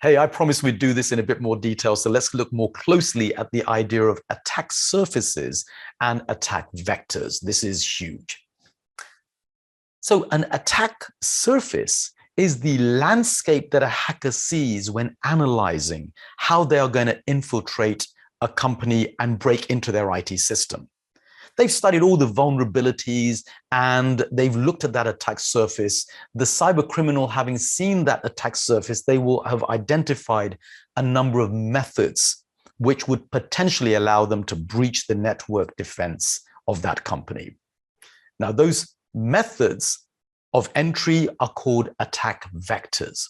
Hey, I promised we'd do this in a bit more detail, so let's look more closely at the idea of attack surfaces and attack vectors. This is huge. So an attack surface is the landscape that a hacker sees when analyzing how they are going to infiltrate a company and break into their IT system. They've studied all the vulnerabilities and they've looked at that attack surface. The cyber criminal, having seen that attack surface, they will have identified a number of methods which would potentially allow them to breach the network defense of that company. Now, those methods of entry are called attack vectors.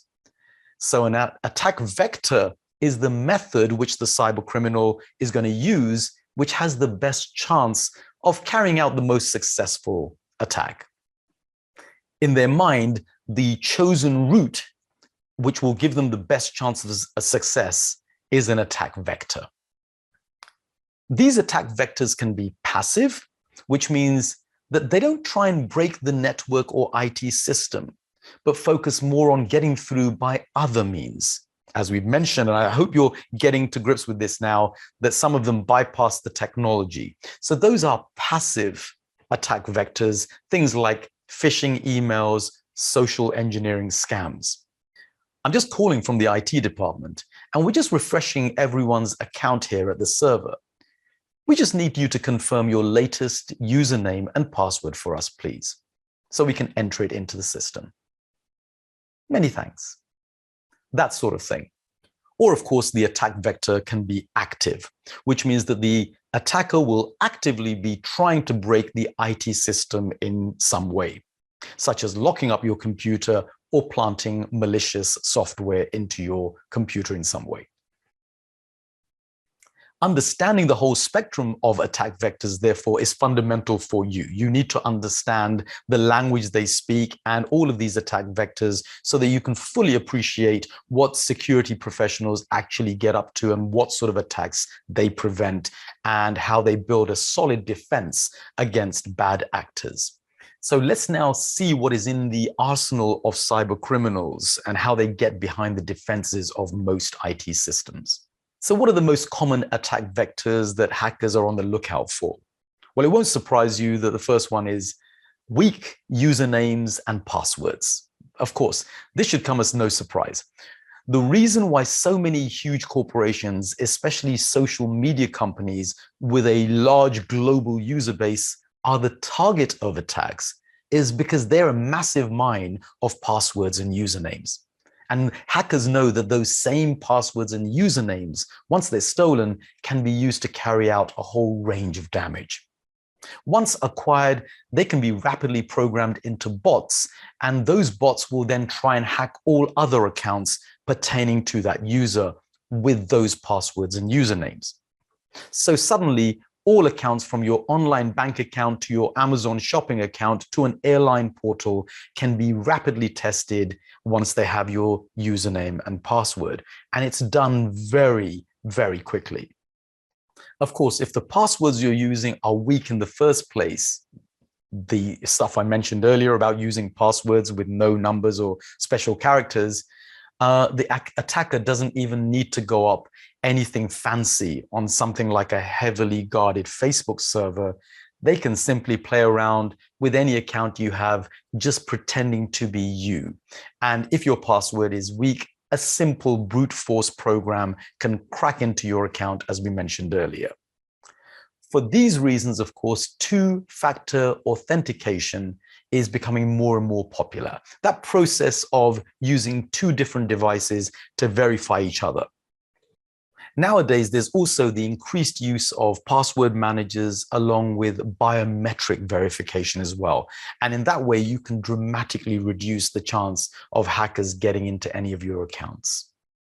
So an attack vector is the method which the cyber criminal is going to use, which has the best chance of carrying out the most successful attack. In their mind, the chosen route, which will give them the best chance of a success, is an attack vector. These attack vectors can be passive, which means that they don't try and break the network or IT system, but focus more on getting through by other means. As we've mentioned, and I hope you're getting to grips with this now, that some of them bypass the technology. So those are passive attack vectors, things like phishing emails, social engineering scams. I'm just calling from the IT department, and we're just refreshing everyone's account here at the server. We just need you to confirm your latest username and password for us, please, so we can enter it into the system. Many thanks. That sort of thing. Or, of course, the attack vector can be active, which means that the attacker will actively be trying to break the IT system in some way, such as locking up your computer or planting malicious software into your computer in some way. Understanding the whole spectrum of attack vectors, therefore, is fundamental for you. You need to understand the language they speak and all of these attack vectors so that you can fully appreciate what security professionals actually get up to and what sort of attacks they prevent and how they build a solid defense against bad actors. So let's now see what is in the arsenal of cyber criminals and how they get behind the defenses of most IT systems. So what are the most common attack vectors that hackers are on the lookout for? Well, it won't surprise you that the first one is weak usernames and passwords. Of course, this should come as no surprise. The reason why so many huge corporations, especially social media companies with a large global user base, are the target of attacks is because they're a massive mine of passwords and usernames. And hackers know that those same passwords and usernames, once they're stolen, can be used to carry out a whole range of damage. Once acquired, they can be rapidly programmed into bots, and those bots will then try and hack all other accounts pertaining to that user with those passwords and usernames. So suddenly, all accounts from your online bank account to your Amazon shopping account to an airline portal can be rapidly tested once they have your username and password. And it's done very, very quickly. Of course, if the passwords you're using are weak in the first place, the stuff I mentioned earlier about using passwords with no numbers or special characters, the attacker doesn't even need to go up anything fancy on something like a heavily guarded Facebook server. They can simply play around with any account you have, just pretending to be you. And if your password is weak, a simple brute force program can crack into your account, as we mentioned earlier. For these reasons, of course, two-factor authentication is becoming more and more popular. That process of using two different devices to verify each other. Nowadays, there's also the increased use of password managers along with biometric verification as well. And in that way, you can dramatically reduce the chance of hackers getting into any of your accounts.